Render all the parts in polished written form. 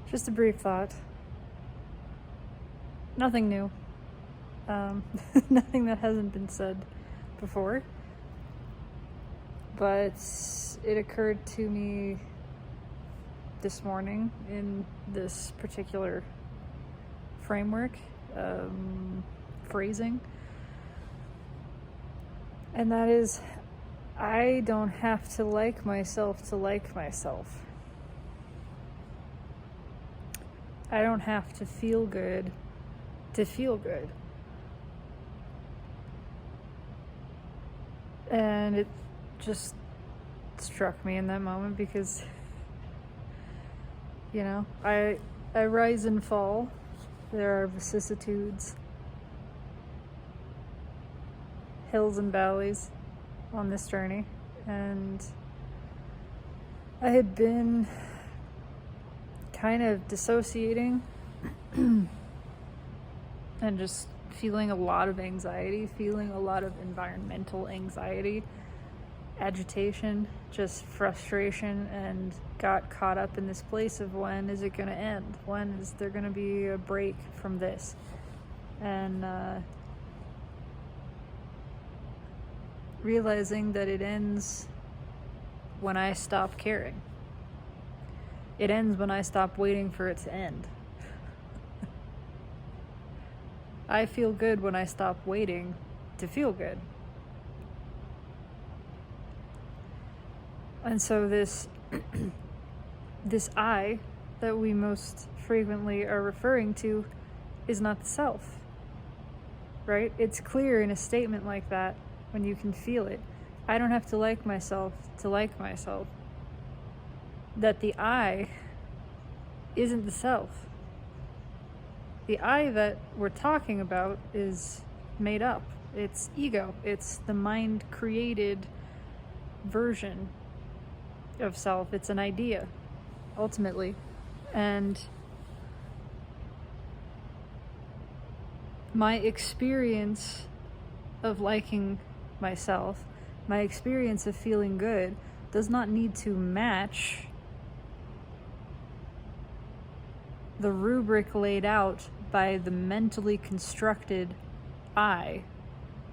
Just a brief thought. Nothing new. Nothing that hasn't been said before. But it occurred to me this morning in this particular framework, phrasing. And that is, I don't have to like myself to like myself. I don't have to feel good to feel good. And it just struck me in that moment because, I rise and fall. There are vicissitudes, hills and valleys on this journey. And I had been kind of dissociating and just feeling a lot of anxiety, feeling a lot of environmental anxiety, agitation, just frustration, and got caught up in this place of when is it going to end? When is there going to be a break from this? And realizing that it ends when I stop caring. It ends when I stop waiting for it to end. I feel good when I stop waiting to feel good. And so this I that we most frequently are referring to is not the self, right? It's clear in a statement like that when you can feel it. I don't have to like myself to like myself. That the I isn't the self. The I that we're talking about is made up. It's ego. It's the mind-created version of self. It's an idea, ultimately. And my experience of liking myself, my experience of feeling good, does not need to match the rubric laid out by the mentally constructed I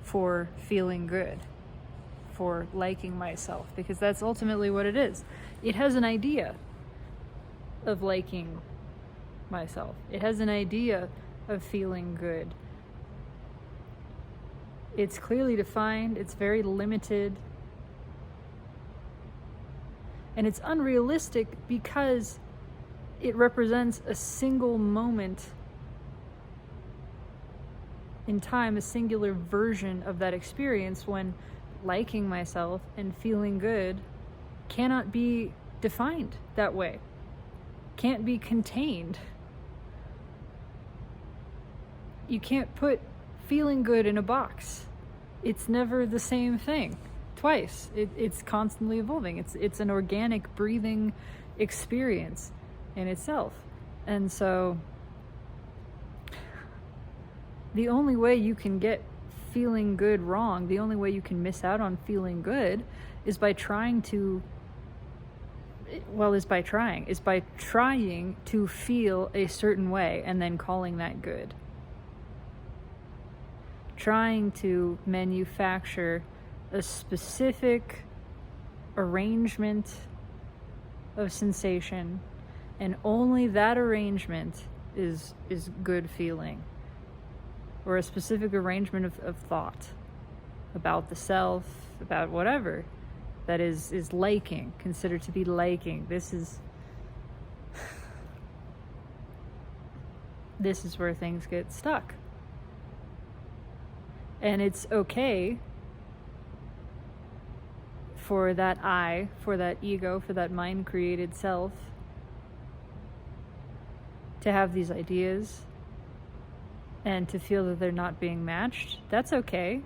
for feeling good, for liking myself, because that's ultimately what it is. It has an idea of liking myself. It has an idea of feeling good. It's clearly defined, it's very limited, and it's unrealistic because it represents a single moment in time, a singular version of that experience, when liking myself and feeling good cannot be defined that way, can't be contained. You can't put feeling good in a box. It's never the same thing twice. It's constantly evolving. It's an organic, breathing experience in itself. And so the only way you can get feeling good wrong, the only way you can miss out on feeling good is by trying to feel a certain way and then calling that good. Trying to manufacture a specific arrangement of sensation, and only that arrangement is good feeling, or a specific arrangement of thought about the self, about whatever that is liking, considered to be liking. This is where things get stuck. And it's okay for that I, for that ego, for that mind-created self to have these ideas and to feel that they're not being matched. That's okay.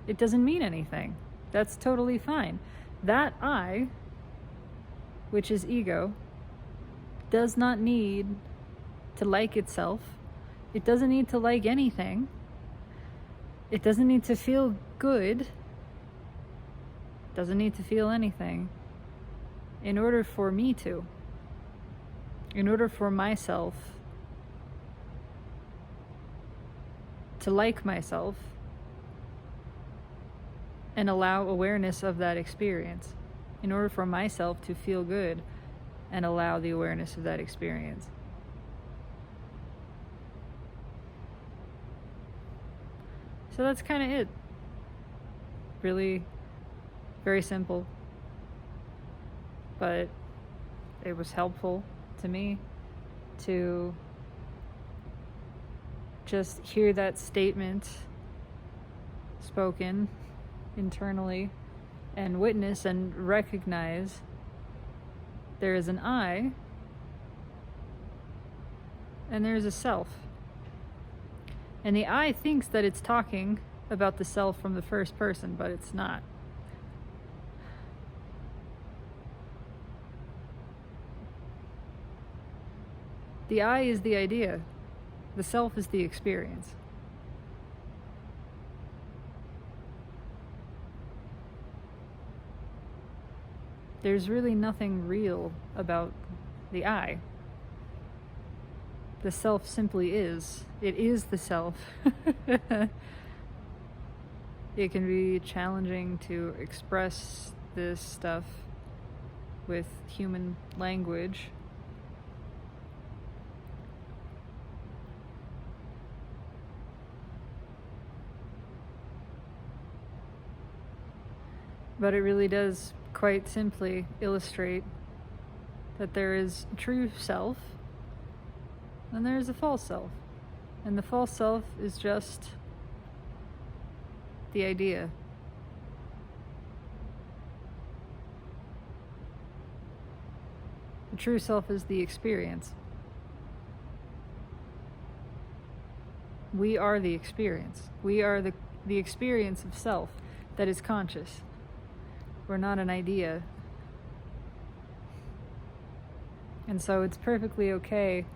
It doesn't mean anything. That's totally fine. That I, which is ego, does not need to like itself. It doesn't need to like anything. It doesn't need to feel good. Doesn't need to feel anything in order for me to. in order for myself to like myself and allow awareness of that experience, in order for myself to feel good and allow the awareness of that experience. So that's kind of it. Really very simple, but it was helpful to me to just hear that statement spoken internally and witness and recognize there is an I and there is a self. And the I thinks that it's talking about the self from the first person, but it's not. The I is the idea. The self is the experience. There's really nothing real about the I. The self simply is. It is the self. It can be challenging to express this stuff with human language. But it really does quite simply illustrate that there is a true self and there is a false self. And the false self is just the idea. The true self is the experience. We are the experience. We are the experience of self that is conscious. We're not an idea. And so it's perfectly okay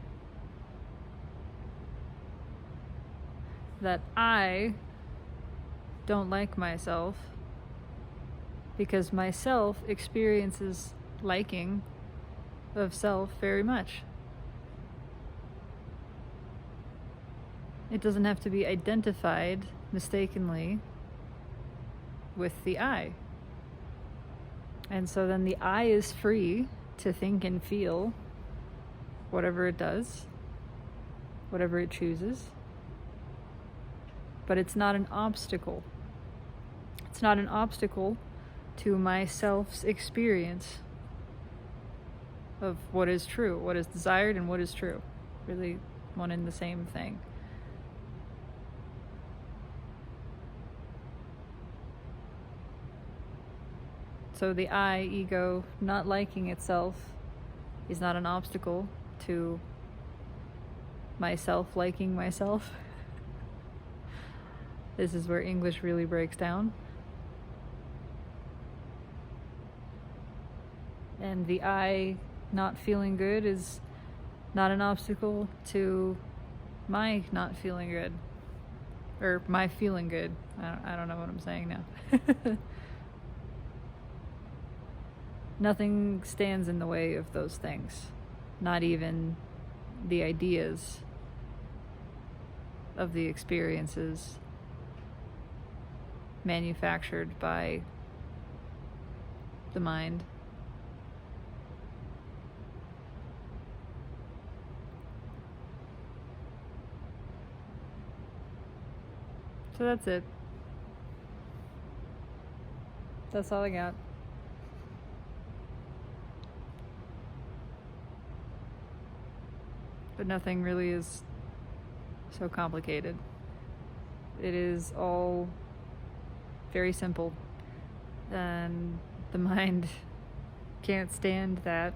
that I don't like myself because myself experiences liking of self very much. It doesn't have to be identified mistakenly with the I. And so then the I is free to think and feel whatever it does, whatever it chooses. But it's not an obstacle. It's not an obstacle to my self's experience of what is true, what is desired, and what is true. Really one and the same thing. So the I, ego, not liking itself is not an obstacle to myself liking myself. This is where English really breaks down. And the I not feeling good is not an obstacle to my not feeling good. Or my feeling good. I don't know what I'm saying now. Nothing stands in the way of those things. Not even the ideas of the experiences manufactured by the mind. So that's it. That's all I got. But nothing really is so complicated. It is all very simple. And the mind can't stand that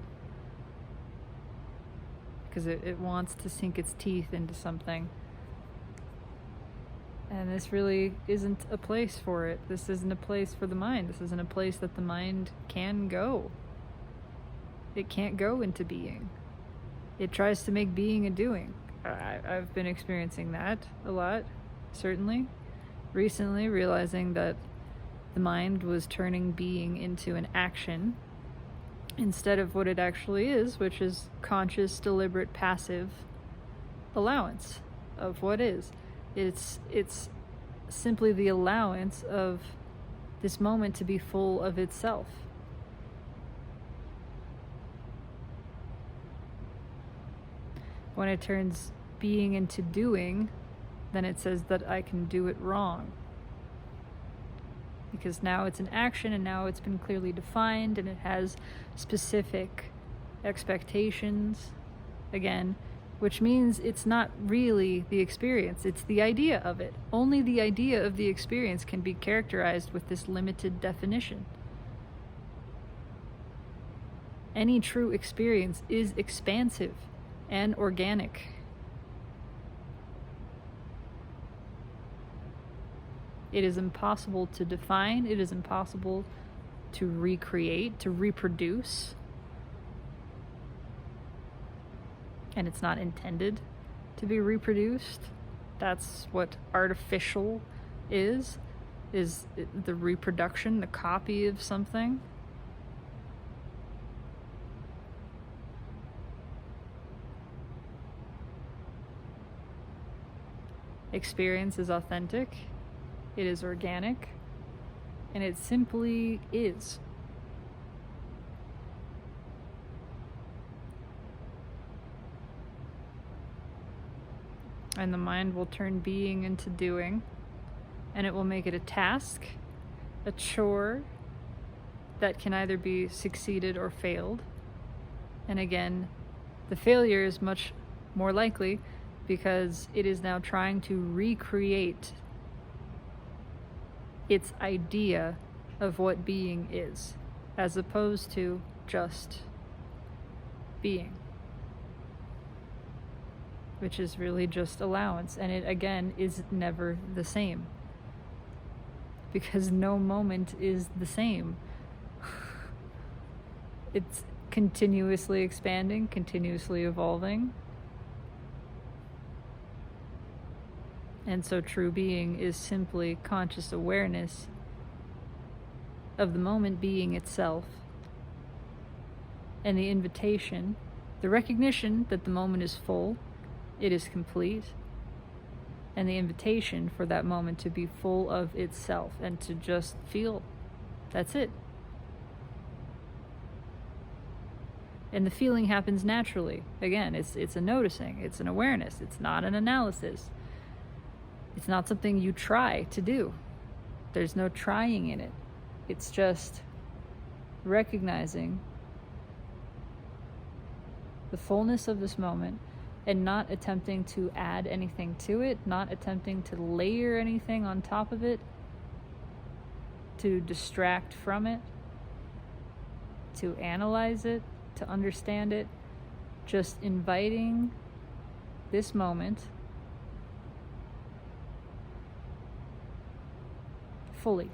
because it wants to sink its teeth into something. And this really isn't a place for it. This isn't a place for the mind. This isn't a place that the mind can go. It can't go into being. It tries to make being a doing. I've been experiencing that a lot, certainly. Recently, realizing that the mind was turning being into an action instead of what it actually is, which is conscious, deliberate, passive allowance of what is. It's simply the allowance of this moment to be full of itself. When it turns being into doing, then it says that I can do it wrong. Because now it's an action, and now it's been clearly defined, and it has specific expectations, again, which means it's not really the experience, it's the idea of it. Only the idea of the experience can be characterized with this limited definition. Any true experience is expansive and organic. It is impossible to define, it is impossible to recreate, to reproduce. And it's not intended to be reproduced. That's what artificial is the reproduction, the copy of something. Experience is authentic, it is organic, and it simply is. And the mind will turn being into doing, and it will make it a task, a chore that can either be succeeded or failed. And again, the failure is much more likely because it is now trying to recreate its idea of what being is, as opposed to just being, which is really just allowance. And it, again, is never the same, because no moment is the same. It's continuously expanding, continuously evolving. And so true being is simply conscious awareness of the moment being itself, and the invitation, the recognition that the moment is full, it is complete, and the invitation for that moment to be full of itself and to just feel. That's it. And the feeling happens naturally. Again, it's a noticing, it's an awareness, it's not an analysis. It's not something you try to do. There's no trying in it. It's just recognizing the fullness of this moment and not attempting to add anything to it, not attempting to layer anything on top of it, to distract from it, to analyze it, to understand it. Just inviting this moment fully.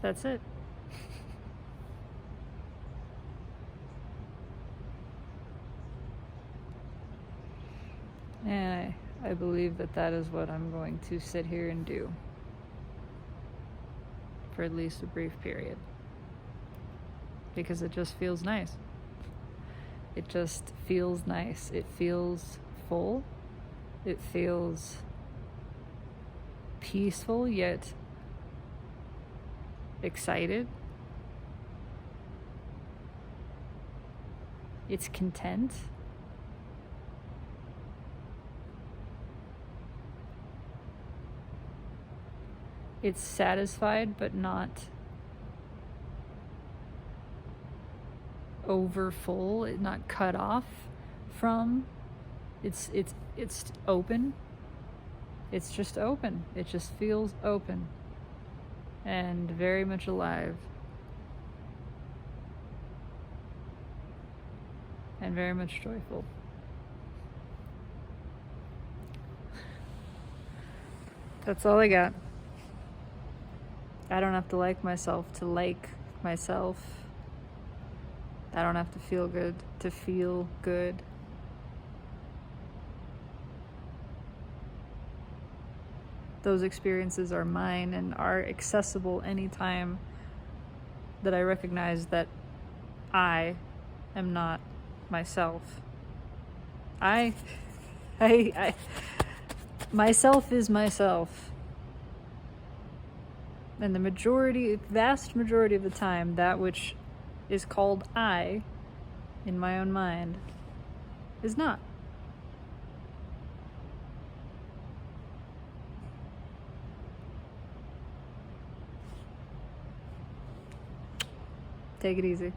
That's it. And I believe that is what I'm going to sit here and do for at least a brief period, because it just feels nice. It just feels nice. It feels full. It feels peaceful yet excited. It's content. It's satisfied but not over full, it's not cut off from. It's open. It's just open. It just feels open and very much alive and very much joyful. That's all I got. I don't have to like myself to like myself. I don't have to feel good to feel good. Those experiences are mine and are accessible anytime that I recognize that I am not myself. I myself is myself. And the vast majority of the time, that which is called I in my own mind is not. Take it easy.